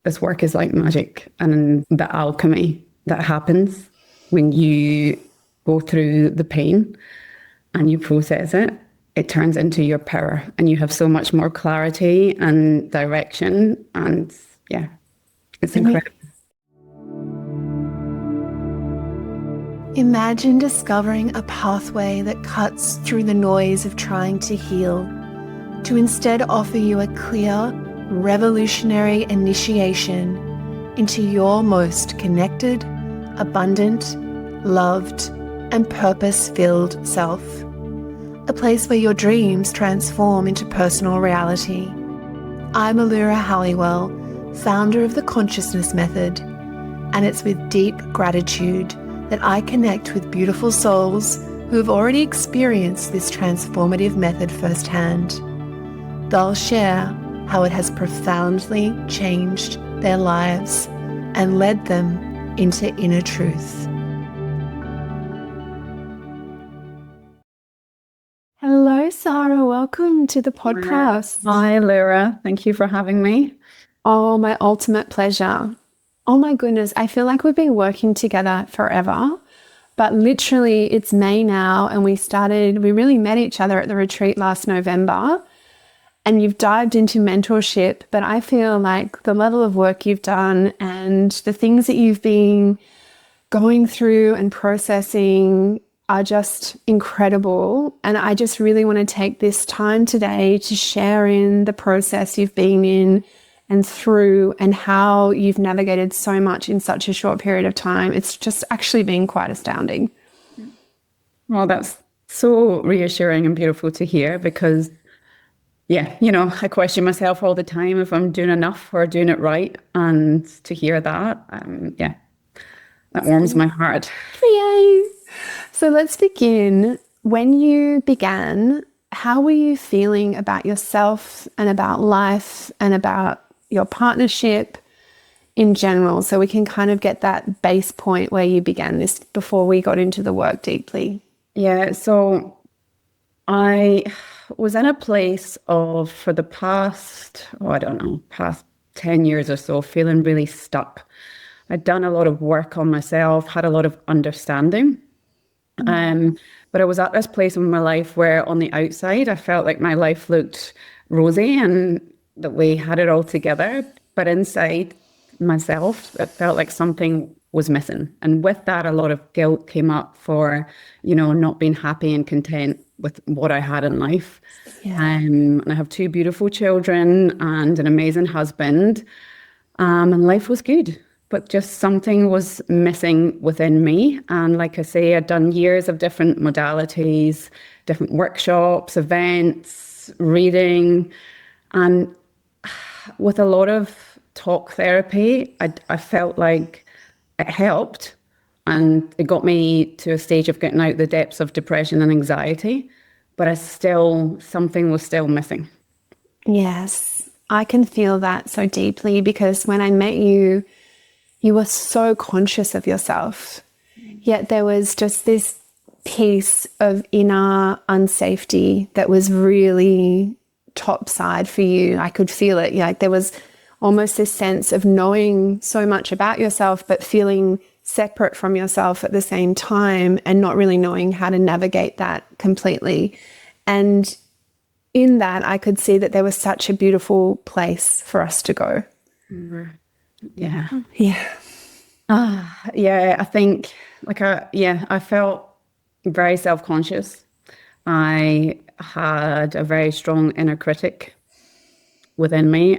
this work is like magic, and the alchemy that happens when you go through the pain and you process it, it turns into your power, and you have so much more clarity and direction. And yeah, it's incredible. Imagine discovering a pathway that cuts through the noise of trying to heal, to instead offer you a clear, revolutionary initiation into your most connected, abundant, loved, and purpose-filled self. A place where your dreams transform into personal reality. I'm Allura Halliwell, founder of the Consciousness Method, and it's with deep gratitude that I connect with beautiful souls who have already experienced this transformative method firsthand. They'll share how it has profoundly changed their lives and led them into inner truth. Hello, Sara. Welcome to the podcast. Hi, Laura. Thank you for having me. Oh, my ultimate pleasure. Oh my goodness, I feel like we've been working together forever, but literally it's May now, and we really met each other at the retreat last November, and you've dived into mentorship, but I feel like the level of work you've done and the things that you've been going through and processing are just incredible. And I just really want to take this time today to share in the process you've been in and through, and how you've navigated so much in such a short period of time. It's just actually been quite astounding. Well, that's so reassuring and beautiful to hear, because, yeah, I question myself all the time if I'm doing enough or doing it right. And to hear that, that warms my heart. Yay! So let's begin. When you began, how were you feeling about yourself and about life and about your partnership in general, so we can kind of get that base point where you began this before we got into the work deeply? Yeah, so I was in a place of, for the past 10 years or so, feeling really stuck. I'd done a lot of work on myself, had a lot of understanding. But I was at this place in my life where on the outside, I felt like my life looked rosy and that we had it all together. But inside myself, it felt like something was missing. And with that, a lot of guilt came up for, not being happy and content with what I had in life. Yeah. And I have two beautiful children and an amazing husband. And life was good, but just something was missing within me. And like I say, I'd done years of different modalities, different workshops, events, reading, and with a lot of talk therapy, I felt like it helped, and it got me to a stage of getting out the depths of depression and anxiety, but something was still missing. Yes, I can feel that so deeply, because when I met you, you were so conscious of yourself, yet there was just this piece of inner unsafety that was really topside for you. I could feel it. Like there was almost this sense of knowing so much about yourself, but feeling separate from yourself at the same time, and not really knowing how to navigate that completely. And in that, I could see that there was such a beautiful place for us to go. Yeah. Yeah. Yeah, I think I felt very self-conscious. I had a very strong inner critic within me.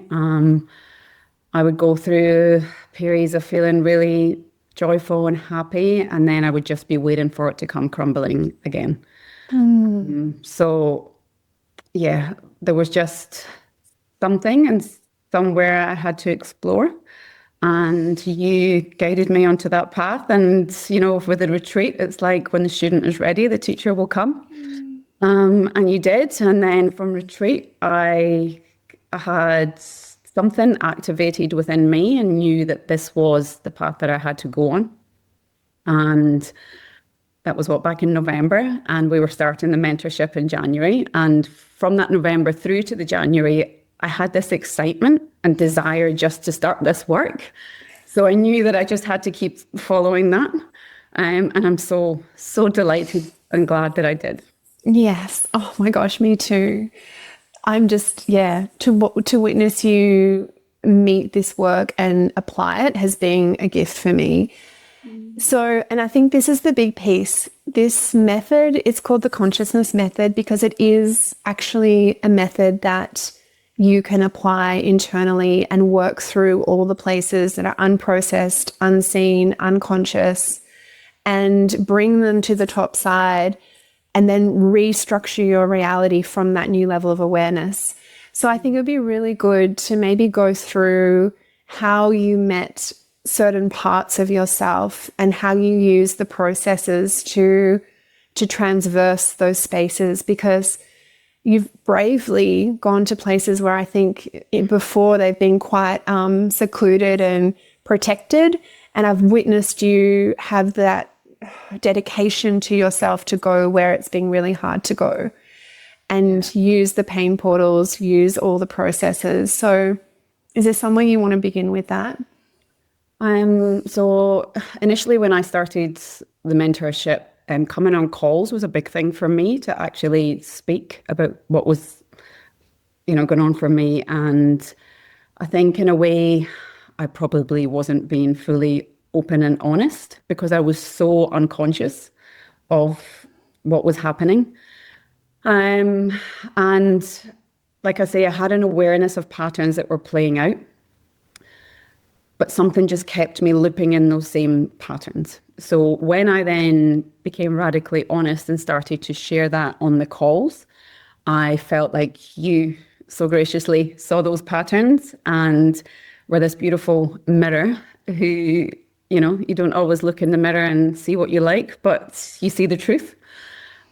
I would go through periods of feeling really joyful and happy, and then I would just be waiting for it to come crumbling again. So, yeah, there was just something and somewhere I had to explore. And you guided me onto that path. And, with the retreat, it's like when the student is ready, the teacher will come. And you did. And then from retreat, I had something activated within me and knew that this was the path that I had to go on. And that was back in November. And we were starting the mentorship in January. And from that November through to the January, I had this excitement and desire just to start this work. So I knew that I just had to keep following that. And I'm so, so delighted and glad that I did. Yes. Oh my gosh, me too. I'm just, yeah, to witness you meet this work and apply it has been a gift for me. So, and I think this is the big piece. This method, it's called the consciousness method because it is actually a method that you can apply internally and work through all the places that are unprocessed, unseen, unconscious, and bring them to the top side and then restructure your reality from that new level of awareness. So I think it would be really good to maybe go through how you met certain parts of yourself and how you use the processes to transverse those spaces, because you've bravely gone to places where I think before they've been quite secluded and protected. And I've witnessed you have that dedication to yourself to go where it's been really hard to go and use the pain portals, use all the processes. So is there somewhere you want to begin with that? So initially when I started the mentorship, coming on calls was a big thing for me to actually speak about what was, going on for me. And I think in a way, I probably wasn't being fully open and honest because I was so unconscious of what was happening. And like I say, I had an awareness of patterns that were playing out, but something just kept me looping in those same patterns. So when I then became radically honest and started to share that on the calls, I felt like you so graciously saw those patterns and were this beautiful mirror who, you don't always look in the mirror and see what you like, but you see the truth.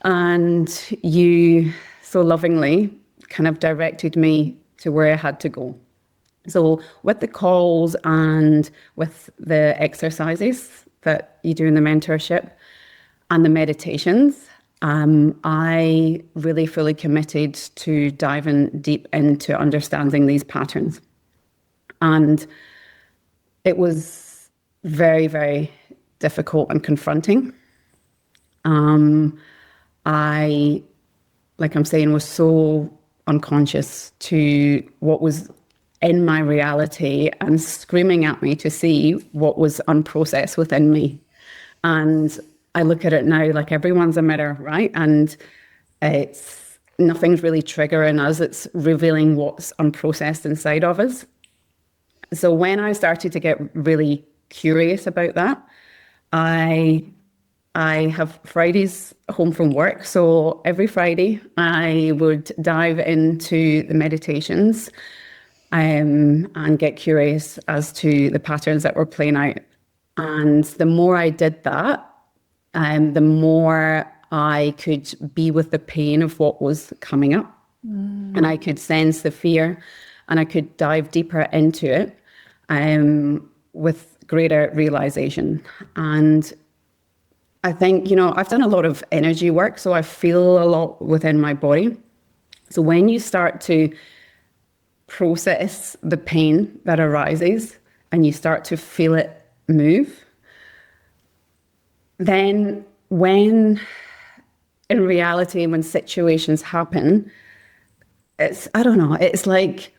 And you so lovingly kind of directed me to where I had to go. So with the calls and with the exercises that you do in the mentorship and the meditations, I really fully committed to diving deep into understanding these patterns. And it was very, very difficult and confronting. I, like I'm saying, was so unconscious to what was in my reality and screaming at me to see what was unprocessed within me. And I look at it now like everyone's a mirror, right? And nothing's really triggering us. It's revealing what's unprocessed inside of us. So when I started to get really curious about that, I have Fridays home from work. So every Friday I would dive into the meditations and get curious as to the patterns that were playing out. And the more I did that, the more I could be with the pain of what was coming up. And I could sense the fear and I could dive deeper into it with greater realization. And I think, I've done a lot of energy work, so I feel a lot within my body. So when you start to process the pain that arises and you start to feel it move, then when in reality, when situations happen, it's like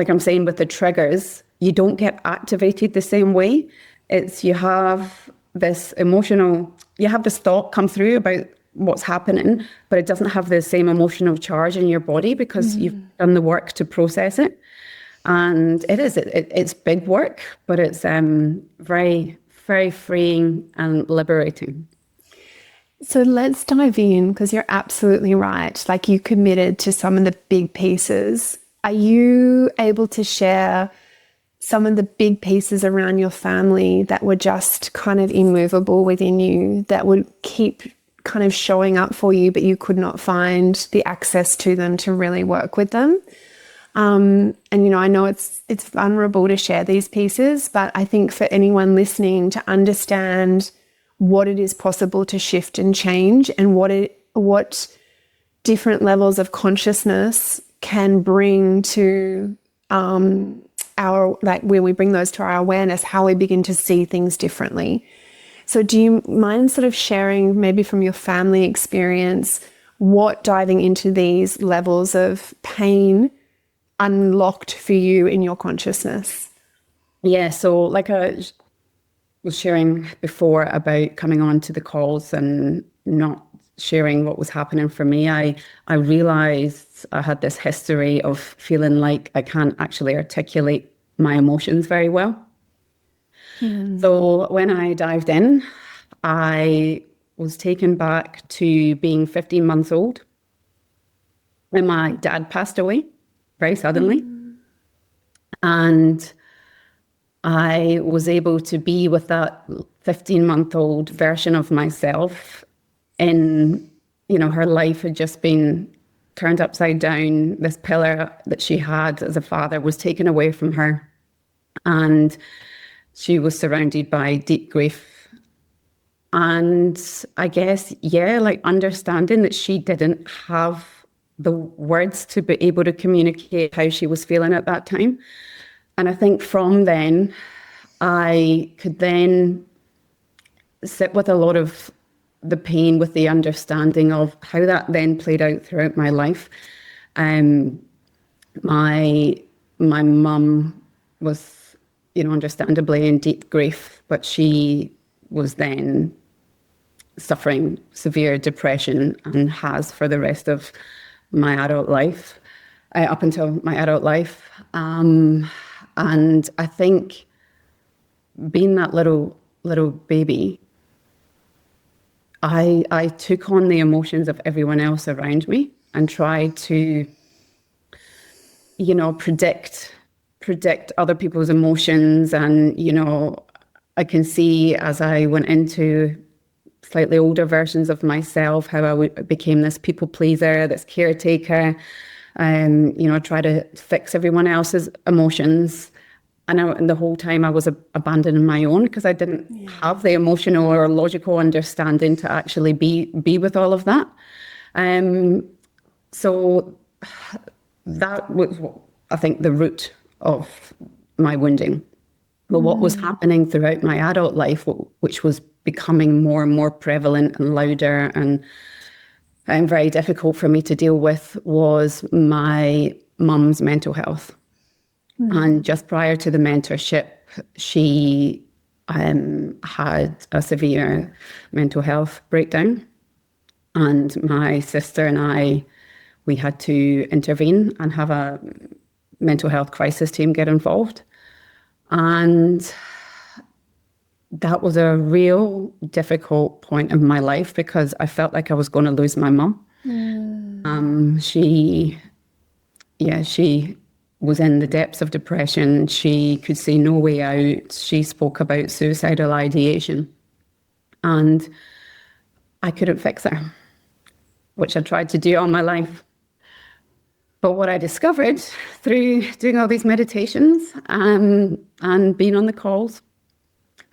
I'm saying with the triggers, you don't get activated the same way. You have this thought come through about what's happening, but it doesn't have the same emotional charge in your body because you've done the work to process it. And it's big work, but it's very, very freeing and liberating. So let's dive in, because you're absolutely right. Like, you committed to some of the big pieces. Are you able to share some of the big pieces around your family that were just kind of immovable within you, that would keep kind of showing up for you, but you could not find the access to them to really work with them? And, I know it's vulnerable to share these pieces, but I think for anyone listening to understand what it is possible to shift and change, and what different levels of consciousness can bring to our, like when we bring those to our awareness, how we begin to see things differently. So do you mind sort of sharing maybe from your family experience what diving into these levels of pain unlocked for you in your consciousness? Yeah, so like I was sharing before about coming on to the calls and not sharing what was happening for me, I realized I had this history of feeling like I can't actually articulate my emotions very well. So when I dived in, I was taken back to being 15 months old when my dad passed away very suddenly. And I was able to be with that 15-month-old version of myself in, her life had just been turned upside down. This pillar that she had as a father was taken away from her. And she was surrounded by deep grief. And I guess, yeah, like understanding that she didn't have the words to be able to communicate how she was feeling at that time. And I think from then, I could then sit with a lot of the pain with the understanding of how that then played out throughout my life. My my mum was, understandably in deep grief, but she was then suffering severe depression and has for the rest of my adult life, up until my adult life. And I think being that little baby, I took on the emotions of everyone else around me and tried to, predict other people's emotions. And, I can see as I went into slightly older versions of myself, how became this people pleaser, this caretaker, try to fix everyone else's emotions. And the whole time I was abandoning my own because I didn't have the emotional or logical understanding to actually be with all of that. So that was, I think, the root of my wounding. But what was happening throughout my adult life, which was becoming more and more prevalent and louder and very difficult for me to deal with, was my mum's mental health. And just prior to the mentorship, she had a severe mental health breakdown. And my sister and I, we had to intervene and have a mental health crisis team get involved. And that was a real difficult point in my life because I felt like I was going to lose my mum. She was in the depths of depression. She could see no way out. She spoke about suicidal ideation. And I couldn't fix her, which I tried to do all my life. But what I discovered through doing all these meditations and being on the calls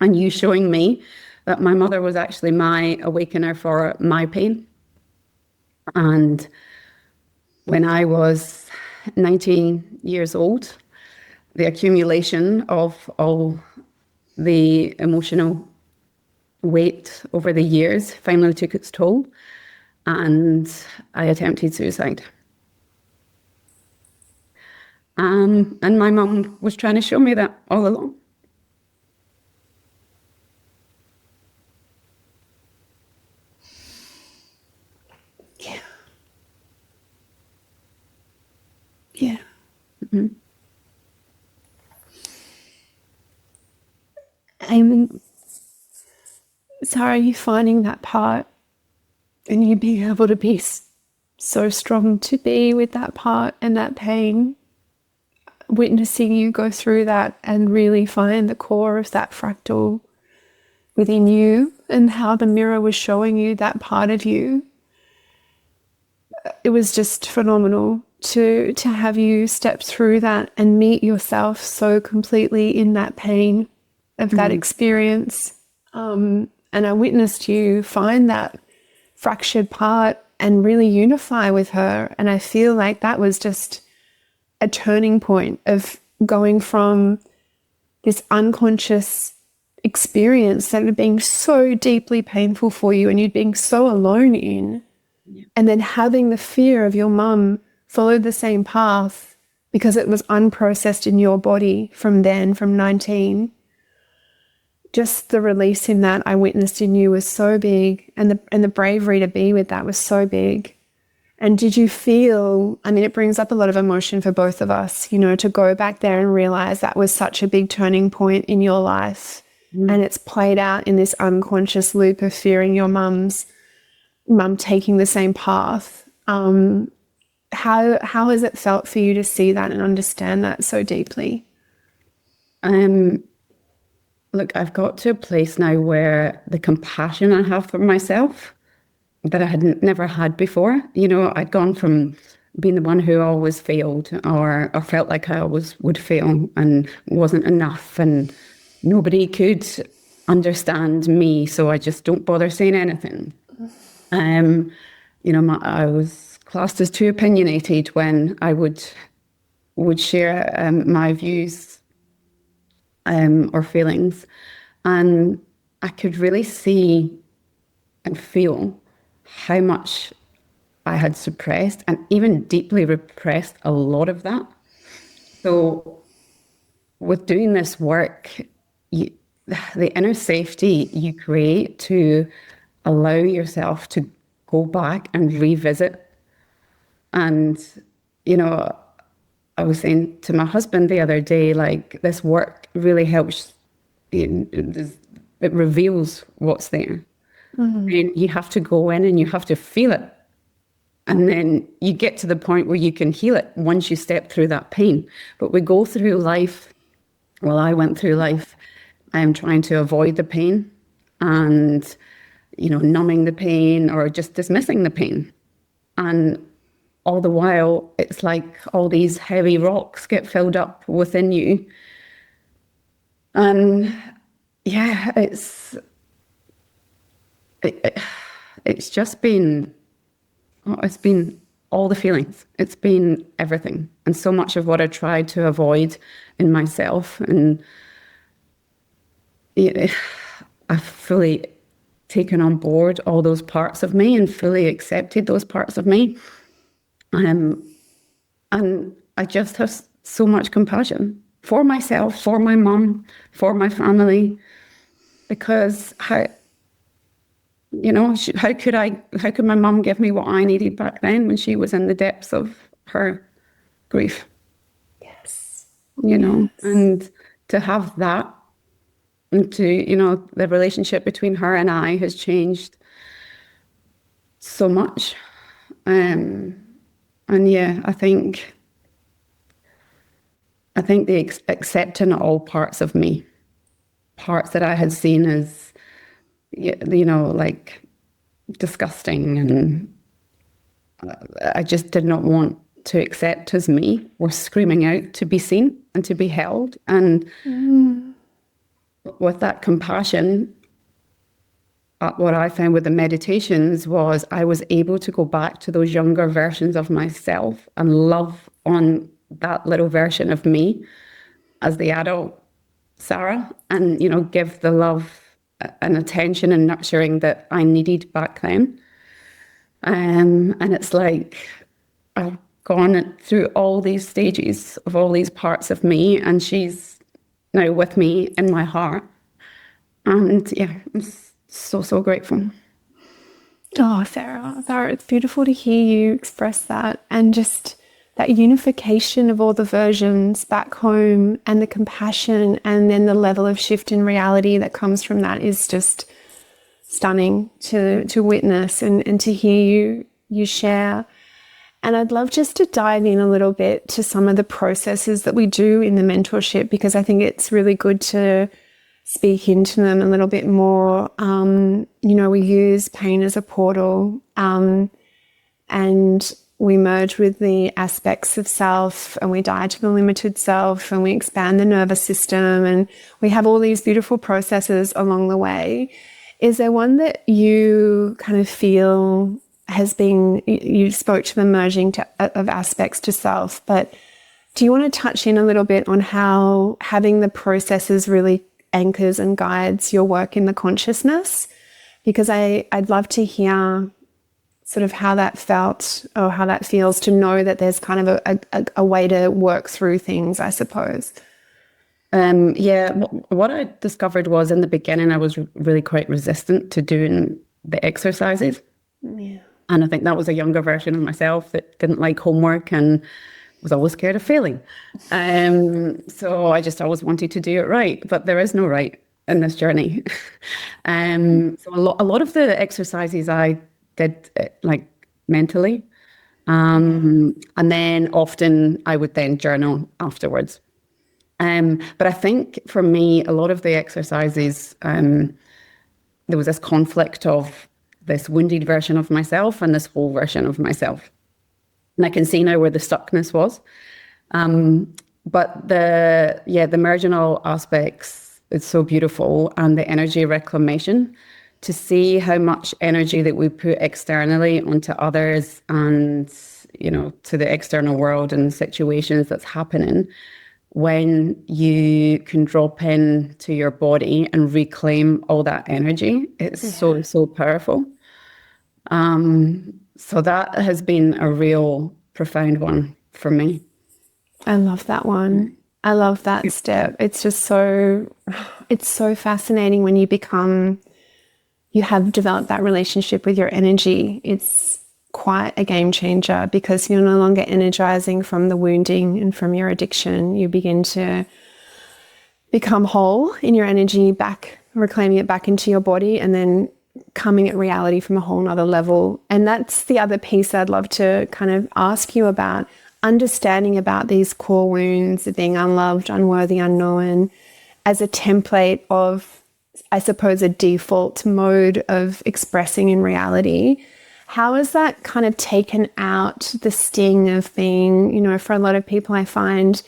and you showing me that my mother was actually my awakener for my pain. And when I was 19 years old, the accumulation of all the emotional weight over the years finally took its toll, and I attempted suicide. And my mum was trying to show me that all along. Yeah. Yeah. Mm-hmm. I mean, Sara, you finding that part and you being able to be so strong to be with that part and that pain, witnessing you go through that and really find the core of that fractal within you and how the mirror was showing you that part of you. It was just phenomenal to have you step through that and meet yourself so completely in that pain of that experience. And I witnessed you find that fractured part and really unify with her. And I feel like that was just a turning point of going from this unconscious experience that had been so deeply painful for you and you'd been so alone in, and then having the fear of your mum follow the same path because it was unprocessed in your body from then, from 19. Just the release in that I witnessed in you was so big, and the bravery to be with that was so big. And did you feel, I mean, it brings up a lot of emotion for both of us, you know, to go back there and realize that was such a big turning point in your life. And it's played out in this unconscious loop of fearing your mum taking the same path. How has it felt for you to see that and understand that so deeply? Look, I've got to a place now where the compassion I have for myself that I had never had before. You know, I'd gone from being the one who always failed or felt like I always would fail and wasn't enough and nobody could understand me, so I just don't bother saying anything. You know, I was classed as too opinionated when I would share my views or feelings, and I could really see and feel how much I had suppressed and even deeply repressed a lot of that. So with doing this work, the inner safety you create to allow yourself to go back and revisit. And, you know, I was saying to my husband the other day, like, this work really helps, it reveals what's there. And you have to go in and you have to feel it. And then you get to the point where you can heal it once you step through that pain. But we go through life, well, I went through life, I'm trying to avoid the pain and, you know, numbing the pain or just dismissing the pain. And all the while, it's like all these heavy rocks get filled up within you. And yeah, it's just been, it's been all the feelings. It's been everything. And so much of what I tried to avoid in myself. And I've fully taken on board all those parts of me and fully accepted those parts of me. And I just have so much compassion for myself, for my mum, for my family, because how could my mum give me what I needed back then when she was in the depths of her grief? Yes. You know, and to have that, and to, you know, the relationship between her and I has changed so much. And yeah, I think the accepting all parts of me, parts that I had seen as, you know, like disgusting, and I just did not want to accept as me, were screaming out to be seen and to be held. And with that compassion, what I found with the meditations was I was able to go back to those younger versions of myself and love on that little version of me as the adult Sara, and, you know, give the love and attention and nurturing that I needed back then. And it's like I've gone through all these stages of all these parts of me, and she's now with me in my heart. And yeah, I'm so grateful. Oh, Sara, it's beautiful to hear you express that, and just that unification of all the versions back home and the compassion, and then the level of shift in reality that comes from that is just stunning to witness and to hear you share. And I'd love just to dive in a little bit to some of the processes that we do in the mentorship, because I think it's really good to speak into them a little bit more. You know, we use pain as a portal, and we merge with the aspects of self, and we die to the limited self, and we expand the nervous system, and we have all these beautiful processes along the way. Is there one that you kind of feel has been, you spoke to the merging of aspects to self, but do you want to touch in a little bit on how having the processes really anchors and guides your work in the consciousness? Because I'd love to hear sort of how that felt or how that feels to know that there's kind of a way to work through things, I suppose. What I discovered was in the beginning, I was really quite resistant to doing the exercises. Yeah. And I think that was a younger version of myself that didn't like homework and was always scared of failing. So I just always wanted to do it right, but there is no right in this journey. So a lot of the exercises I did like mentally. And then often I would then journal afterwards. But I think for me, a lot of the exercises, there was this conflict of this wounded version of myself and this whole version of myself. And I can see now where the stuckness was. But the marginal aspects, it's so beautiful. And the energy reclamation, to see how much energy that we put externally onto others and, you know, to the external world and situations that's happening, when you can drop in to your body and reclaim all that energy, it's so powerful. So that has been a real profound one for me. I love that one. I love that step. It's so fascinating when you have developed that relationship with your energy. It's quite a game changer because you're no longer energizing from the wounding and from your addiction. You begin to become whole in your energy, reclaiming it back into your body, and then coming at reality from a whole nother level. And that's the other piece I'd love to kind of ask you about, understanding about these core wounds of being unloved, unworthy, unknown, as a template of, I suppose, a default mode of expressing in reality. How has that kind of taken out the sting of being, you know, for a lot of people, I find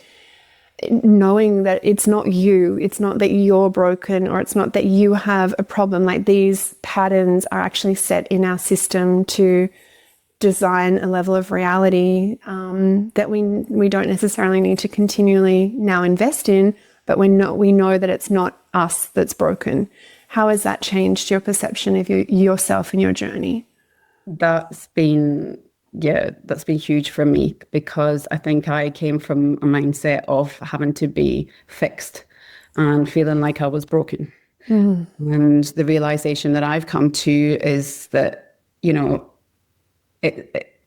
knowing that it's not you, it's not that you're broken, or it's not that you have a problem. Like, these patterns are actually set in our system to design a level of reality that we don't necessarily need to continually now invest in, but we know that it's not us that's broken. How has that changed your perception of yourself and your journey? That's been huge for me, because I think I came from a mindset of having to be fixed and feeling like I was broken. And the realization that I've come to is that, you know,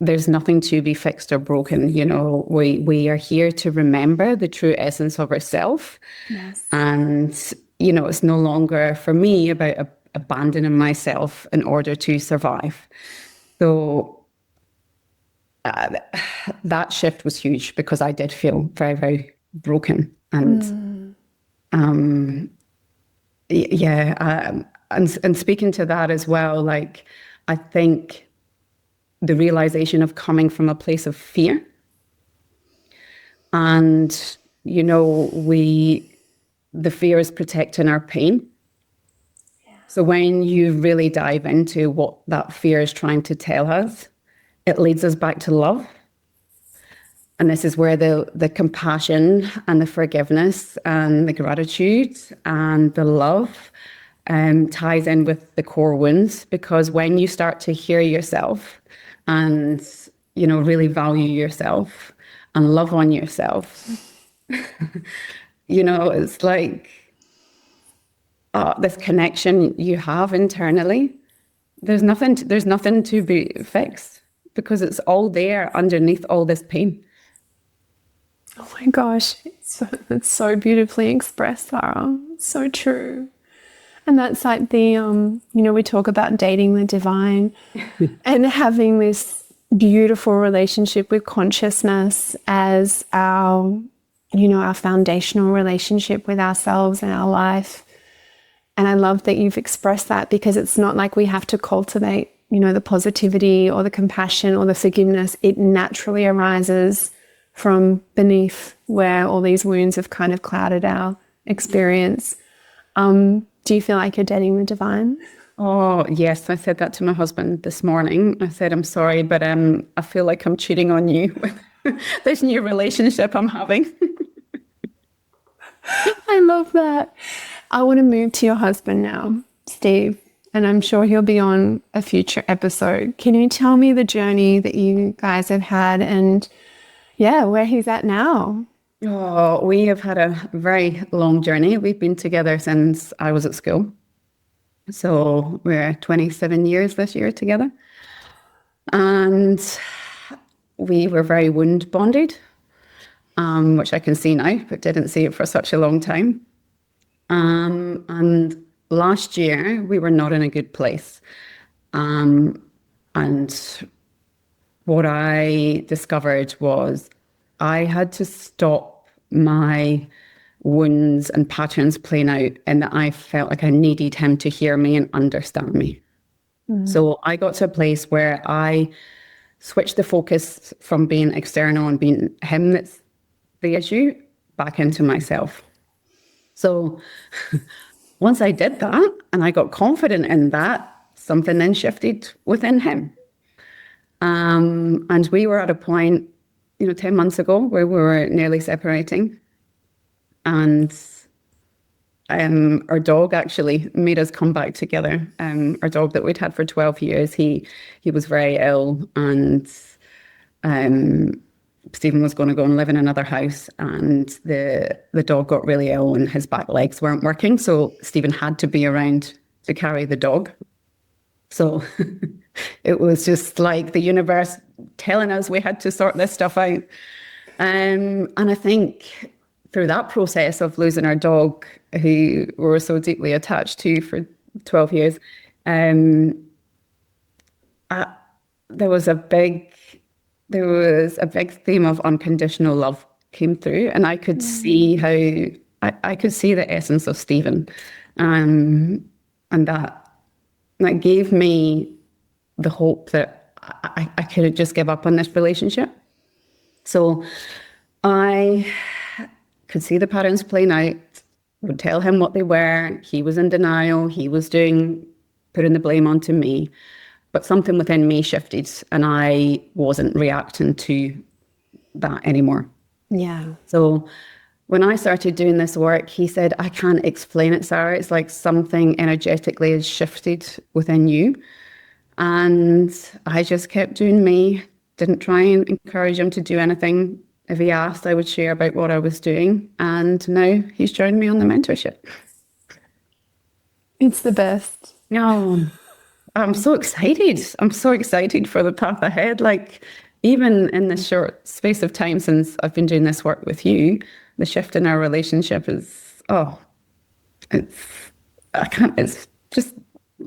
there's nothing to be fixed or broken. You know, we are here to remember the true essence of ourselves. Yes. And, you know, it's no longer for me about abandoning myself in order to survive. So that shift was huge, because I did feel very, very broken. And and speaking to that as well, like, I think the realization of coming from a place of fear, and, you know, the fear is protecting our pain. So when you really dive into what that fear is trying to tell us, it leads us back to love. And this is where the compassion and the forgiveness and the gratitude and the love ties in with the core wounds. Because when you start to hear yourself and, you know, really value yourself and love on yourself, you know, it's like, this connection you have internally, there's nothing to be fixed, because it's all there underneath all this pain. Oh my gosh, it's so beautifully expressed, Sara. So true. And that's like the, you know, we talk about dating the divine and having this beautiful relationship with consciousness as our, you know, our foundational relationship with ourselves and our life. And I love that you've expressed that, because it's not like we have to cultivate, you know, the positivity or the compassion or the forgiveness. It naturally arises from beneath where all these wounds have kind of clouded our experience. Do you feel like you're dating the divine? Oh, yes, I said that to my husband this morning. I said, I'm sorry, but I feel like I'm cheating on you with this new relationship I'm having. I love that. I want to move to your husband now, Steve, and I'm sure he'll be on a future episode. Can you tell me the journey that you guys have had and, yeah, where he's at now? Oh, we have had a very long journey. We've been together since I was at school. So we're 27 years this year together. And we were very wound bonded, which I can see now, but didn't see it for such a long time. And last year, we were not in a good place. And what I discovered was I had to stop my wounds and patterns playing out, and that I felt like I needed him to hear me and understand me. So I got to a place where I switched the focus from being external and being him that's the issue back into myself. So once I did that and I got confident in that, something then shifted within him. And we were at a point, 10 months ago where we were nearly separating. And our dog actually made us come back together. Our dog that we'd had for 12 years, he was very ill, and Stephen was going to go and live in another house, and the dog got really ill and his back legs weren't working. So Stephen had to be around to carry the dog. So it was just like the universe telling us we had to sort this stuff out. And I think through that process of losing our dog, who we were so deeply attached to for 12 years, there was a big theme of unconditional love came through, and I could see how I could see the essence of Stephen, and that gave me the hope that I couldn't just give up on this relationship. So I could see the patterns playing out, would tell him what they were. He was in denial. He was putting the blame onto me. But something within me shifted, and I wasn't reacting to that anymore. Yeah. So when I started doing this work, he said, I can't explain it, Sarah. It's like something energetically has shifted within you. And I just kept doing me, didn't try and encourage him to do anything. If he asked, I would share about what I was doing. And now he's joined me on the mentorship. It's the best. No, I'm so excited. I'm so excited for the path ahead. Like, even in this short space of time since I've been doing this work with you, the shift in our relationship is, it's just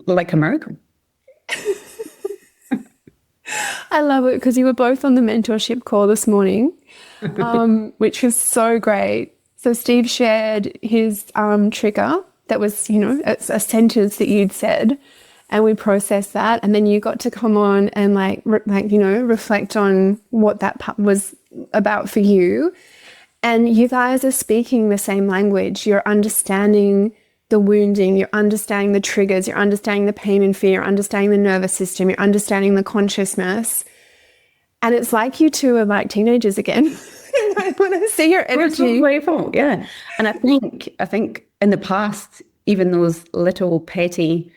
like a miracle. I love it because you were both on the mentorship call this morning, which was so great. So Steve shared his trigger that was, a sentence that you'd said, and we processed that. And then you got to come on and reflect on what that was about for you. And you guys are speaking the same language. You're understanding the wounding, you're understanding the triggers, you're understanding the pain and fear, you're understanding the nervous system, you're understanding the consciousness. And it's like you two are like teenagers again. I want to see your energy. We're so grateful, yeah. And I think in the past, even those little petty,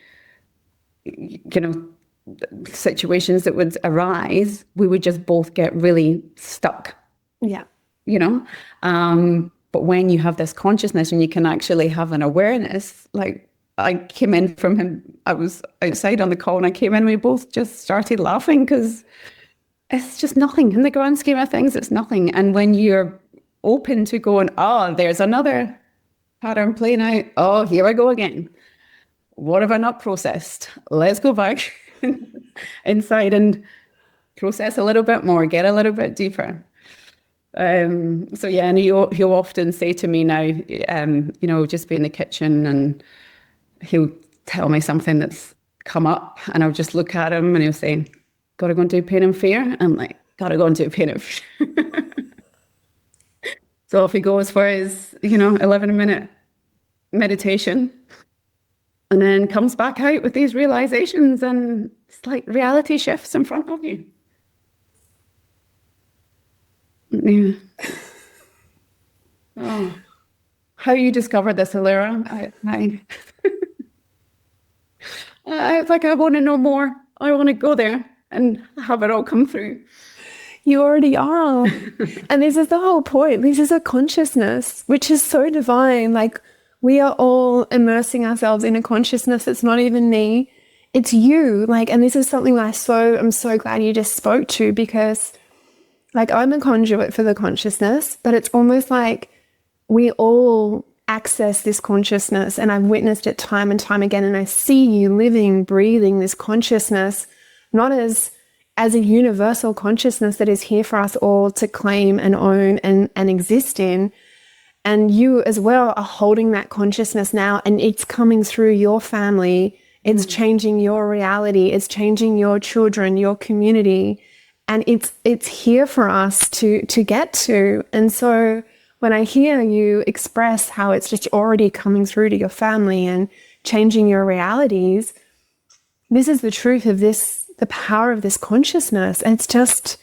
situations that would arise, we would just both get really stuck. Yeah. But when you have this consciousness and you can actually have an awareness, like I came in from him, I was outside on the call and I came in, we both just started laughing because it's just nothing. In the grand scheme of things, it's nothing. And when you're open to going, there's another pattern playing out. Oh, here I go again. What have I not processed? Let's go back inside and process a little bit more, get a little bit deeper. So yeah, and he'll often say to me now, just be in the kitchen and he'll tell me something that's come up and I'll just look at him and he'll say, gotta go and do pain and fear. I'm like, gotta go and do pain and fear. So if he goes for his, 11-minute meditation, And then comes back out with these realizations, and it's like reality shifts in front of you. Yeah. Oh, how you discovered this, Allura? It's like, I want to know more. I want to go there and have it all come through. You already are. And this is the whole point. This is a consciousness, which is so divine. Like, we are all immersing ourselves in a consciousness that's not even me. It's you. Like, and this is something that I'm so glad you just spoke to, because like, I'm a conduit for the consciousness, but it's almost like we all access this consciousness, and I've witnessed it time and time again. And I see you living, breathing this consciousness, not as a universal consciousness that is here for us all to claim and own and exist in. And you as well are holding that consciousness now, and it's coming through your family. It's changing your reality. It's changing your children, your community. And it's here for us to get to. And so when I hear you express how it's just already coming through to your family and changing your realities, this is the truth of this, the power of this consciousness. And it's just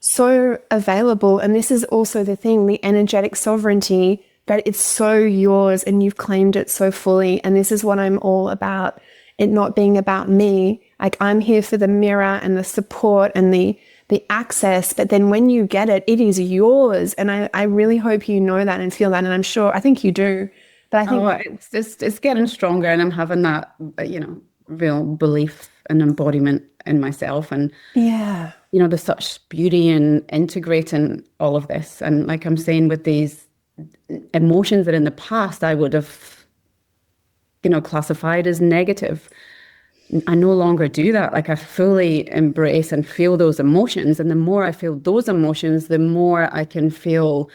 so available. And this is also the thing, the energetic sovereignty, that it's so yours and you've claimed it so fully. And this is what I'm all about, it not being about me. Like, I'm here for the mirror and the support and the access, but then when you get it, it is yours. And I really hope you know that and feel that. And I'm sure, I think you do, but I think it's getting stronger, and I'm having that, real belief and embodiment in myself. And yeah, there's such beauty in integrating all of this. And like I'm saying, with these emotions that in the past I would have, classified as negative, I no longer do that. Like, I fully embrace and feel those emotions. And the more I feel those emotions, the more I can feel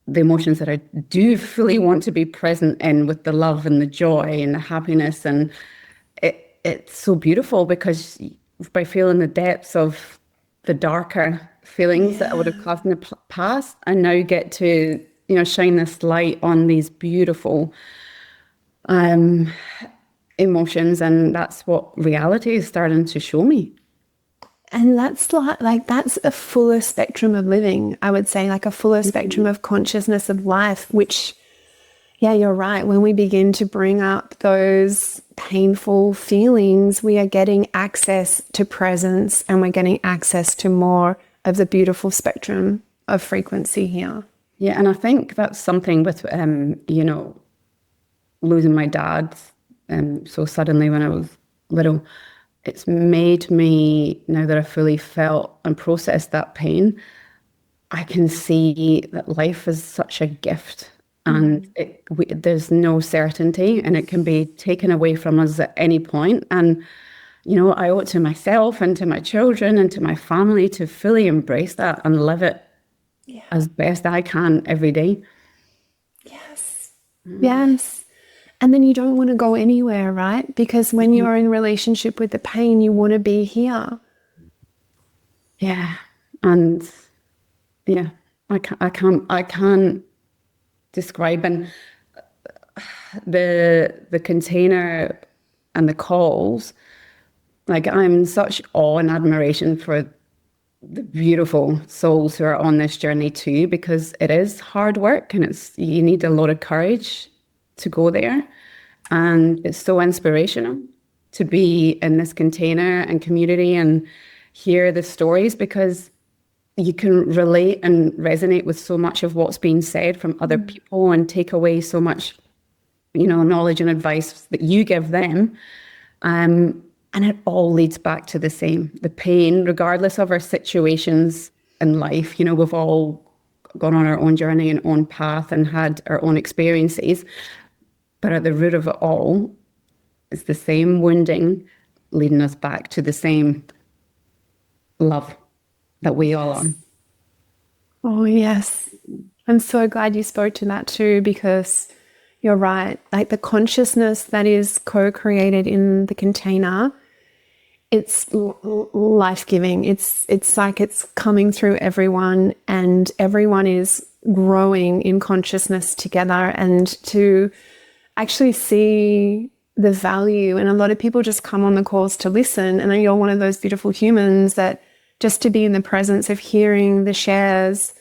the emotions that I do fully want to be present in, with the love and the joy and the happiness. And it's so beautiful, because by feeling the depths of the darker feelings that I would have classed in the past, I now get to, shine this light on these beautiful emotions. And that's what reality is starting to show me. and that's like that's a fuller spectrum of living, I would say, like a fuller spectrum of consciousness of life, which, yeah, you're right. When we begin to bring up those painful feelings, we are getting access to presence, and we're getting access to more of the beautiful spectrum of frequency here. Yeah, and I think that's something with, losing my dad so suddenly when I was little. It's made me, now that I fully felt and processed that pain, I can see that life is such a gift, and there's no certainty, and it can be taken away from us at any point. And, I owe it to myself and to my children and to my family to fully embrace that and live it as best I can every day. Yes. Yes. And then you don't want to go anywhere, right? Because when you're in relationship with the pain, you want to be here. Yeah. And yeah, I can't describe. And the container and the calls, like, I'm in such awe and admiration for the beautiful souls who are on this journey too, because it is hard work, and you need a lot of courage to go there. And it's so inspirational to be in this container and community and hear the stories, because you can relate and resonate with so much of what's being said from other people, and take away so much, knowledge and advice that you give them. And it all leads back to the same, the pain, regardless of our situations in life. We've all gone on our own journey and own path and had our own experiences. But at the root of it all is the same wounding leading us back to the same love that we all are. Oh, yes. I'm so glad you spoke to that too, because you're right. Like, the consciousness that is co-created in the container, it's life-giving. It's like it's coming through everyone, and everyone is growing in consciousness together. And to actually see the value. And a lot of people just come on the calls to listen. And you're one of those beautiful humans that just to be in the presence of hearing the shares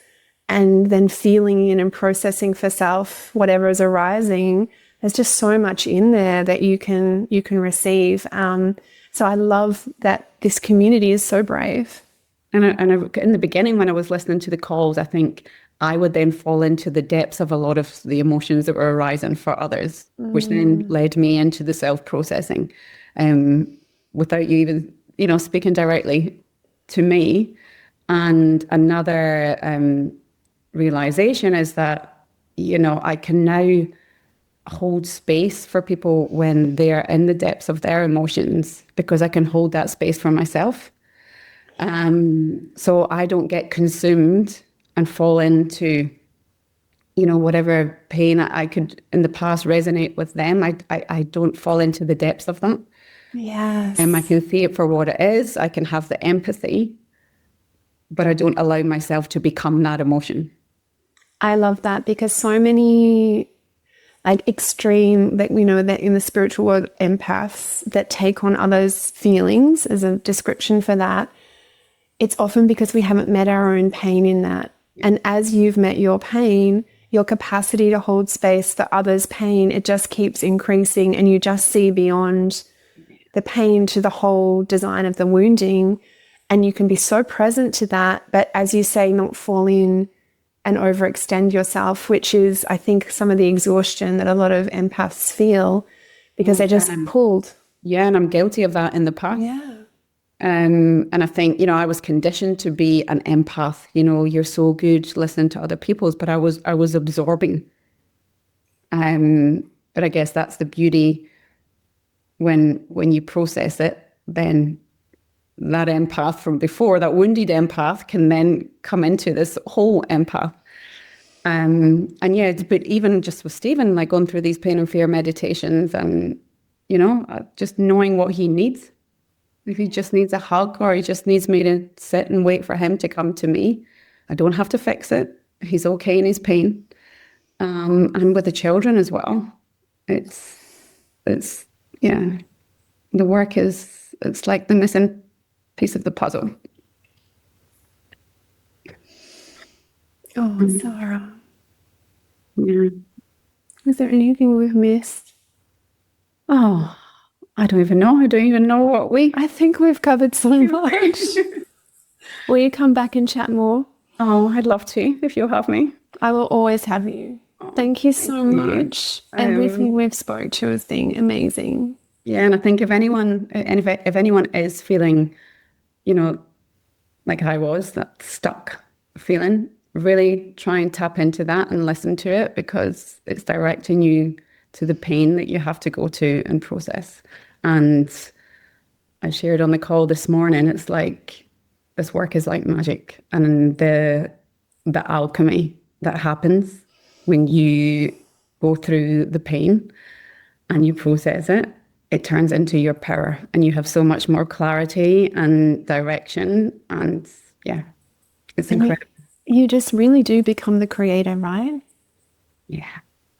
and then feeling in and processing for self whatever is arising. There's just so much in there that you can receive. So I love that this community is so brave. And in the beginning, when I was listening to the calls, I think I would then fall into the depths of a lot of the emotions that were arising for others, which then led me into the self-processing, without you even, speaking directly to me. And another realization is that, I can now hold space for people when they're in the depths of their emotions, because I can hold that space for myself. So I don't get consumed and fall into, whatever pain I could in the past resonate with them. I don't fall into the depths of them. Yes. And I can see it for what it is. I can have the empathy, but I don't allow myself to become that emotion. I love that, because so many like extreme, that we know that in the spiritual world, empaths that take on others' feelings as a description for that, it's often because we haven't met our own pain in that. And as you've met your pain, your capacity to hold space for others' pain, it just keeps increasing, and you just see beyond the pain to the whole design of the wounding. And you can be so present to that, but as you say, not fall in and overextend yourself, which is, I think, some of the exhaustion that a lot of empaths feel, because they're just pulled. Yeah, and I'm guilty of that in the past. Yeah. And I think, I was conditioned to be an empath. You're so good listening to other people's, but I was absorbing. But I guess that's the beauty when you process it, then that empath from before, that wounded empath, can then come into this whole empath. And yeah, but even just with Stephen, like going through these pain and fear meditations, and just knowing what he needs. If he just needs a hug, or he just needs me to sit and wait for him to come to me, I don't have to fix it. He's okay in his pain. And with the children as well, it's yeah, the work it's like the missing piece of the puzzle. Oh, Sara. Yeah. Is there anything we've missed? Oh, I don't even know. I don't even know what I think we've covered so much. Will you come back and chat more? Oh, I'd love to, if you'll have me. I will always have you. Thank you so much. Everything we've spoke to has been amazing. Yeah, and I think if anyone is feeling, like I was, that stuck feeling, really try and tap into that and listen to it, because it's directing you to the pain that you have to go to and process. And I shared on the call this morning, it's like this work is like magic, and the alchemy that happens when you go through the pain and you process it, it turns into your power, and you have so much more clarity and direction. And yeah, it's incredible. You just really do become the creator, right? Yeah.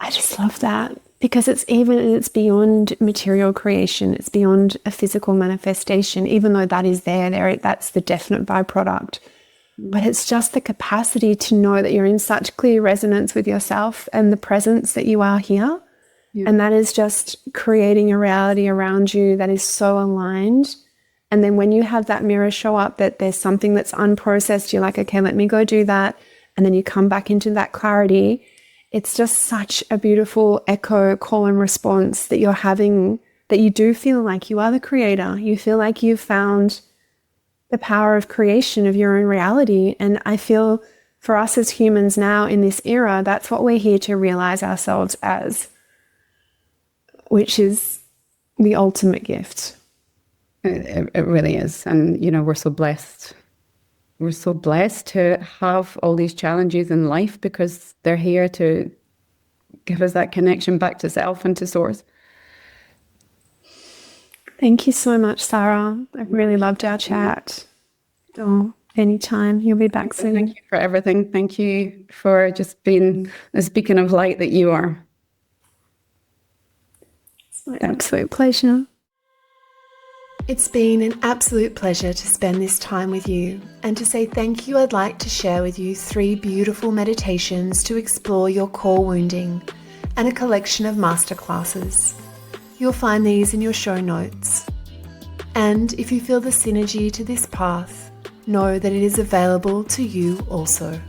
I just love that, because it's beyond material creation. It's beyond a physical manifestation, even though that is there, that's the definite byproduct. But it's just the capacity to know that you're in such clear resonance with yourself and the presence that you are here. Yeah. And that is just creating a reality around you that is so aligned. And then when you have that mirror show up, that there's something that's unprocessed, you're like, okay, let me go do that. And then you come back into that clarity. It's just such a beautiful echo, call and response that you're having, that you do feel like you are the creator. You feel like you've found the power of creation of your own reality. And I feel for us as humans now in this era, that's what we're here to realize ourselves as, which is the ultimate gift. It really is. And, we're so blessed. We're so blessed to have all these challenges in life, because they're here to give us that connection back to self and to source. Thank you so much, Sara. I've really loved our chat. Oh, anytime. You'll be back soon. Thank you for everything. Thank you for just being the beacon of light that you are. My absolute pleasure. It's been an absolute pleasure to spend this time with you, and to say thank you, I'd like to share with you 3 beautiful meditations to explore your core wounding and a collection of masterclasses. You'll find these in your show notes. And if you feel the synergy to this path, know that it is available to you also.